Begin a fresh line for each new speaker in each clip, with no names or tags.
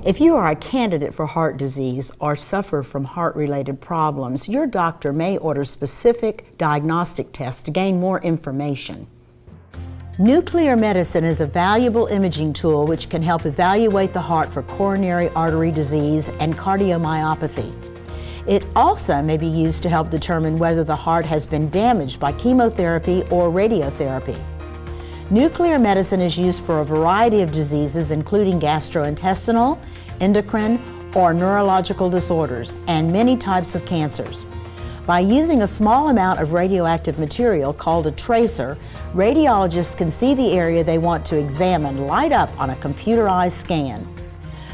If you are a candidate for heart disease or suffer from heart-related problems, your doctor may order specific diagnostic tests to gain more information. Nuclear medicine is a valuable imaging tool which can help evaluate the heart for coronary artery disease and cardiomyopathy. It also may be used to help determine whether the heart has been damaged by chemotherapy or radiotherapy. Nuclear medicine is used for a variety of diseases, including gastrointestinal, endocrine, or neurological disorders, and many types of cancers. By using a small amount of radioactive material called a tracer, radiologists can see the area they want to examine light up on a computerized scan.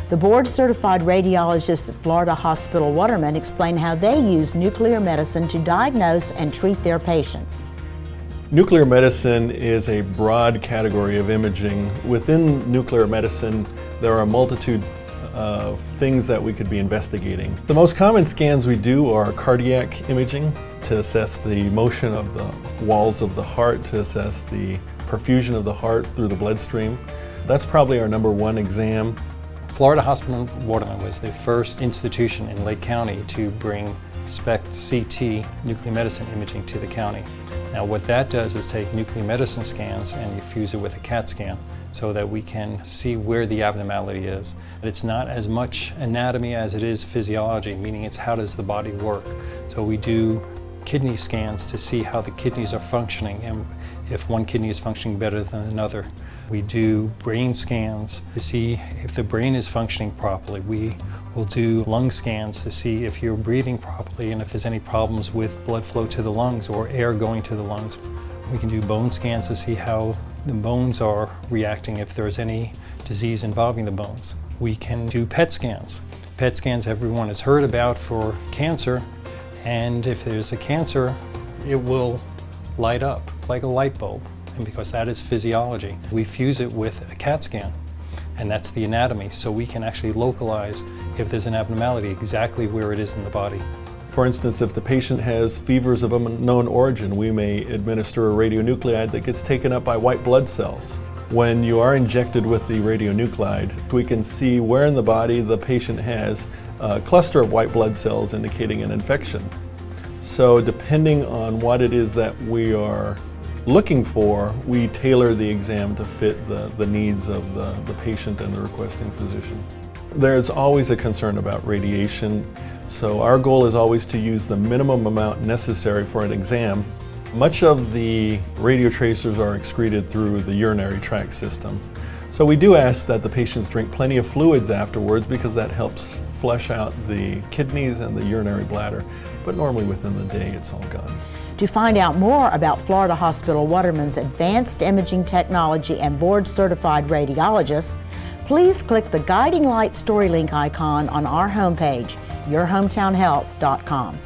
The Board Certified Radiologists at Florida Hospital Waterman explain how they use nuclear medicine to diagnose and treat their patients.
Nuclear medicine is a broad category of imaging. Within nuclear medicine, there are a multitude of things that we could be investigating. The most common scans we do are cardiac imaging to assess the motion of the walls of the heart, to assess the perfusion of the heart through the bloodstream. That's probably our #1 exam.
Florida Hospital Waterman was the first institution in Lake County to bring SPECT CT nuclear medicine imaging to the county. Now what that does is take nuclear medicine scans and you fuse it with a CAT scan so that we can see where the abnormality is. It's not as much anatomy as it is physiology, meaning it's how does the body work. So we do kidney scans to see how the kidneys are functioning and if one kidney is functioning better than another. We do brain scans to see if the brain is functioning properly. We will do lung scans to see if you're breathing properly and if there's any problems with blood flow to the lungs or air going to the lungs. We can do bone scans to see how the bones are reacting, if there's any disease involving the bones. We can do PET scans. PET scans everyone has heard about for cancer, and if there's a cancer, it will light up like a light bulb, and because that is physiology. We fuse it with a CAT scan, and that's the anatomy, so we can actually localize if there's an abnormality exactly where it is in the body.
For instance, if the patient has fevers of unknown origin, we may administer a radionuclide that gets taken up by white blood cells. When you are injected with the radionuclide, we can see where in the body the patient has a cluster of white blood cells indicating an infection. So depending on what it is that we are looking for, we tailor the exam to fit the needs of the patient and the requesting physician. There's always a concern about radiation, so our goal is always to use the minimum amount necessary for an exam. Much of the radio tracers are excreted through the urinary tract system. So we do ask that the patients drink plenty of fluids afterwards because that helps flush out the kidneys and the urinary bladder, but normally within the day it's all gone.
To find out more about Florida Hospital Waterman's advanced imaging technology and board-certified radiologists, please click the Guiding Light story link icon on our homepage, yourhometownhealth.com.